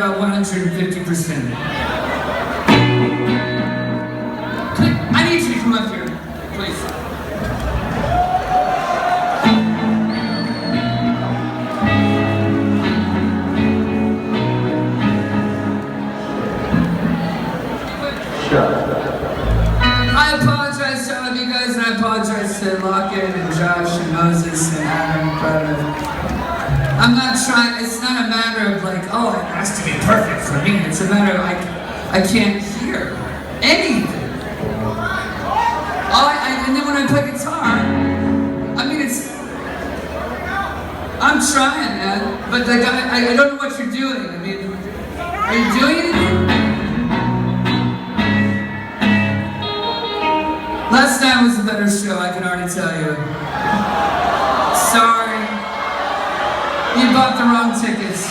about 150%. I need you to come up here, please. I apologize to all of you guys, and I apologize to Lockett and Josh and Moses and Adam and Bradford. I'm not trying, it's not a matter of like, oh, it has to be perfect for me. It's a matter of like, I can't hear anything. And then when I play guitar, I mean, I'm trying, man, but like, I don't know what you're doing. I mean, are you doing anything? Last night was a better show, I can already tell you. Sorry. You bought the wrong tickets.